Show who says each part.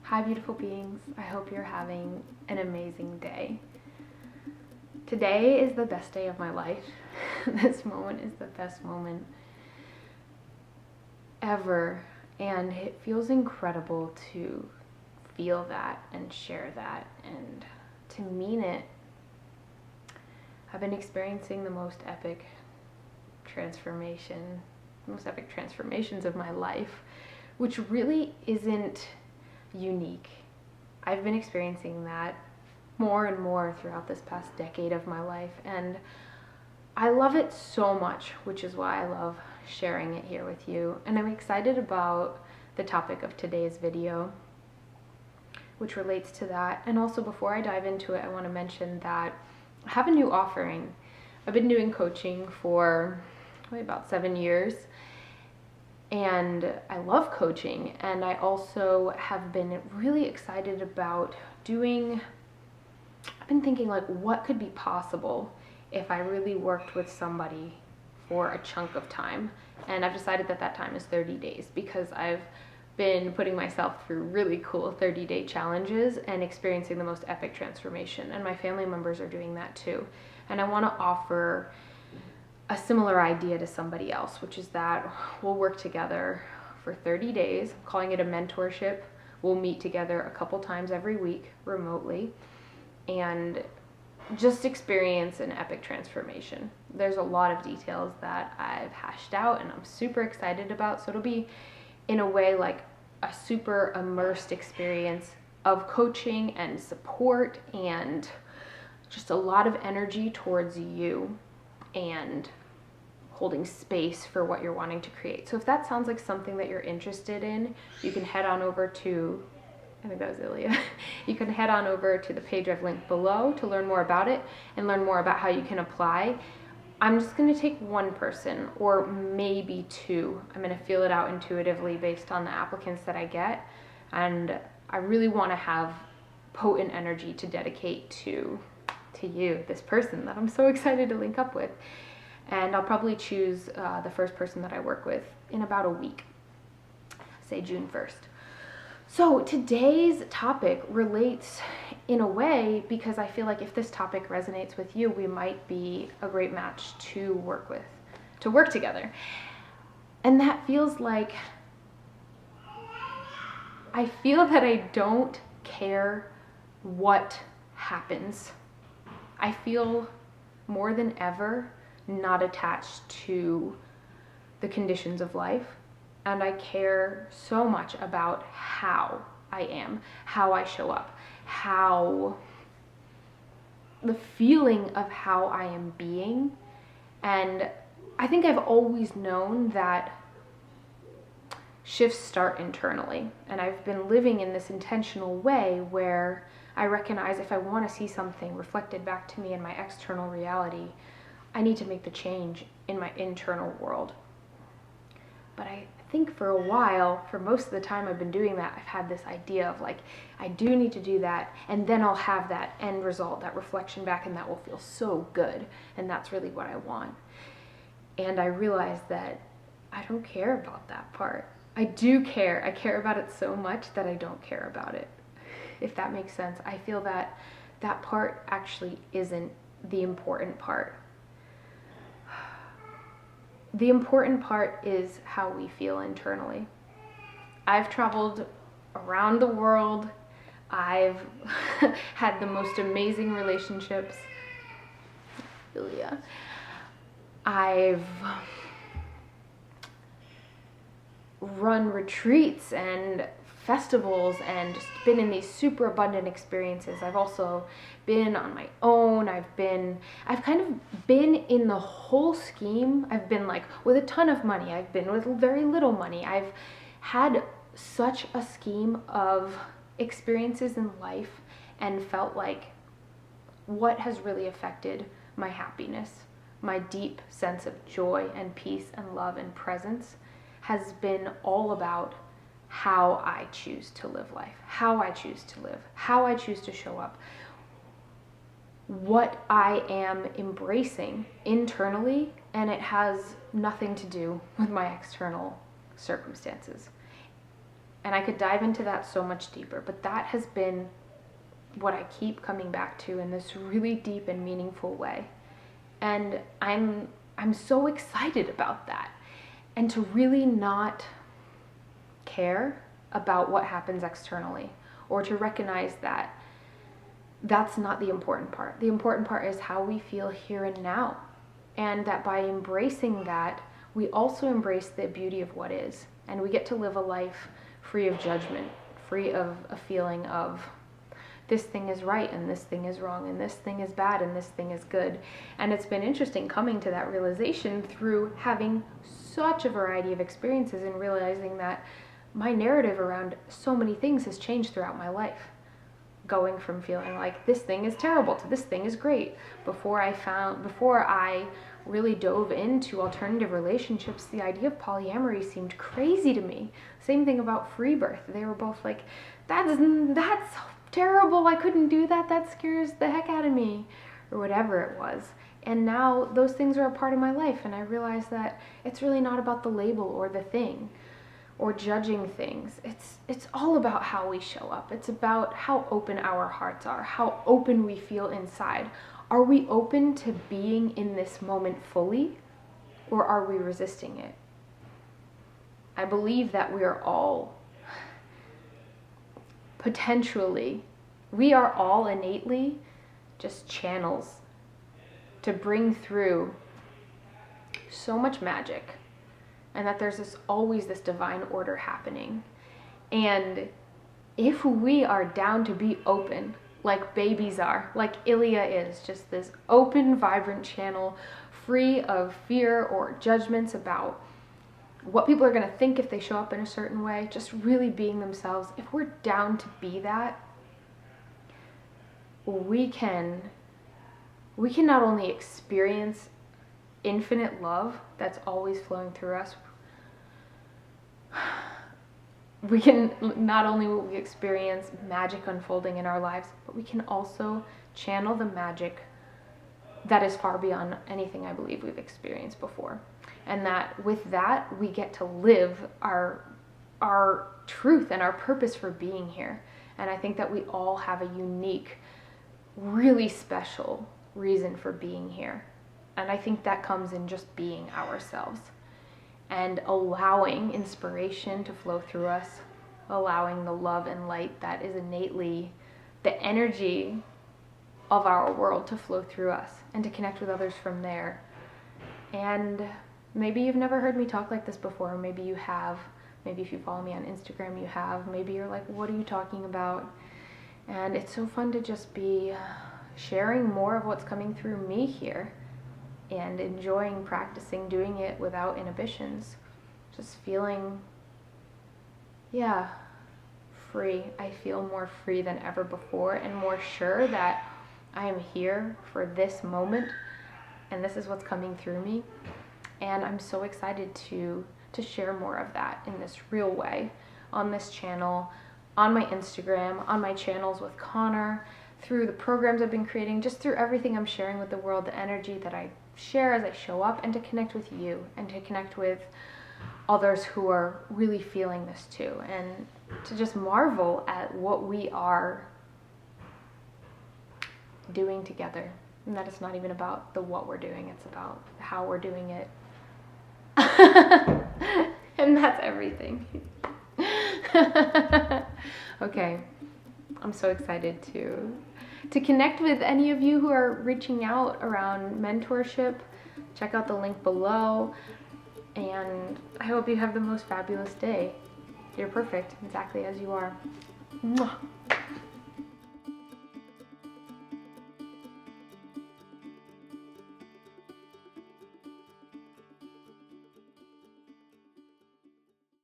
Speaker 1: Hi, beautiful beings. I hope you're having an amazing day. Today is the best day of my life. This moment is the best moment ever, and it feels incredible to feel that and share that and to mean it. I've been experiencing the most epic transformations of my life, which really isn't unique. I've been experiencing that more and more throughout this past decade of my life, and I love it so much, which is why I love sharing it here with you. And I'm excited about the topic of today's video, which relates to that. And also, before I dive into it, I want to mention that I have a new offering. I've been doing coaching for about 7 years, and I love coaching, and I also have been really excited about I've been thinking, like, what could be possible if I really worked with somebody for a chunk of time. And I've decided that time is 30 days because I've been putting myself through really cool 30-day challenges and experiencing the most epic transformation, and my family members are doing that too. And I want to offer a similar idea to somebody else, which is that we'll work together for 30 days. I'm calling it a mentorship. We'll meet together a couple times every week remotely and just experience an epic transformation. There's a lot of details that I've hashed out and I'm super excited about. So it'll be, in a way, like a super immersed experience of coaching and support and just a lot of energy towards you and holding space for what you're wanting to create. So if that sounds like something that you're interested in, you can head on over to, I think that was Ilya. You can head on over to the page I've linked below to learn more about it and learn more about how you can apply. I'm just going to take one person or maybe two. I'm going to feel it out intuitively based on the applicants that I get. And I really want to have potent energy to dedicate to you, this person that I'm so excited to link up with. And I'll probably choose the first person that I work with in about a week, say June 1st. So today's topic relates in a way because I feel like if this topic resonates with you, we might be a great match to work with, to work together. And that feels like, I feel that I don't care what happens. I feel more than ever not attached to the conditions of life. And I care so much about how I am, how I show up, the feeling of how I am being. And I think I've always known that shifts start internally. And I've been living in this intentional way where I recognize if I want to see something reflected back to me in my external reality, I need to make the change in my internal world. But I think for a while, for most of the time I've been doing that, I've had this idea of like, I do need to do that, and then I'll have that end result, that reflection back, and that will feel so good, and that's really what I want. And I realized that I don't care about that part. I do care. I care about it so much that I don't care about it, if that makes sense. I feel that that part actually isn't the important part. The important part is how we feel internally. I've traveled around the world. I've had the most amazing relationships. Ilya. I've run retreats and festivals and just been in these super abundant experiences. I've also been on my own. I've kind of been in the whole scheme. I've been like with a ton of money. I've been with very little money. I've had such a scheme of experiences in life and felt like what has really affected my happiness, my deep sense of joy and peace and love and presence has been all about how I choose to live life, how I choose to live, how I choose to show up, what I am embracing internally, and it has nothing to do with my external circumstances. And I could dive into that so much deeper, but that has been what I keep coming back to in this really deep and meaningful way. And I'm so excited about that. And to really not care about what happens externally, or to recognize that that's not the important part. The important part is how we feel here and now. And that by embracing that, we also embrace the beauty of what is. And we get to live a life free of judgment, free of a feeling of this thing is right and this thing is wrong and this thing is bad and this thing is good. And it's been interesting coming to that realization through having such a variety of experiences and realizing that my narrative around so many things has changed throughout my life. Going from feeling like this thing is terrible to this thing is great. Before I really dove into alternative relationships, the idea of polyamory seemed crazy to me. Same thing about free birth. They were both like, that's terrible, I couldn't do that, that scares the heck out of me, or whatever it was. And now those things are a part of my life, and I realize that it's really not about the label or the thing or judging things. It's all about how we show up. It's about how open our hearts are, how open we feel inside. Are we open to being in this moment fully, or are we resisting it? I believe that we are all we are all innately just channels to bring through so much magic, and that there's always this divine order happening. And if we are down to be open, like babies are, like Ilya is, just this open, vibrant channel, free of fear or judgments about what people are going to think if they show up in a certain way, just really being themselves. If we're down to be that, we can not only experience infinite love that's always flowing through us, we can not only experience magic unfolding in our lives, but we can also channel the magic that is far beyond anything I believe we've experienced before. And that with that, we get to live our truth and our purpose for being here. And I think that we all have a unique, really special reason for being here. And I think that comes in just being ourselves and allowing inspiration to flow through us, allowing the love and light that is innately the energy of our world to flow through us and to connect with others from there. And maybe you've never heard me talk like this before. Maybe you have. Maybe if you follow me on Instagram, you have. Maybe you're like, what are you talking about? And it's so fun to just be sharing more of what's coming through me here and enjoying practicing doing it without inhibitions. Just feeling, free. I feel more free than ever before and more sure that I am here for this moment and this is what's coming through me. And I'm so excited to share more of that in this real way on this channel, on my Instagram, on my channels with Connor, through the programs I've been creating, just through everything I'm sharing with the world, the energy that I share as I show up, and to connect with you and to connect with others who are really feeling this too, and to just marvel at what we are doing together. And that it's not even about the what we're doing, it's about how we're doing it. And that's everything. Okay, I'm so excited to connect with any of you who are reaching out around mentorship. Check out the link below, and I hope you have the most fabulous day. You're perfect, exactly as you are. Mwah.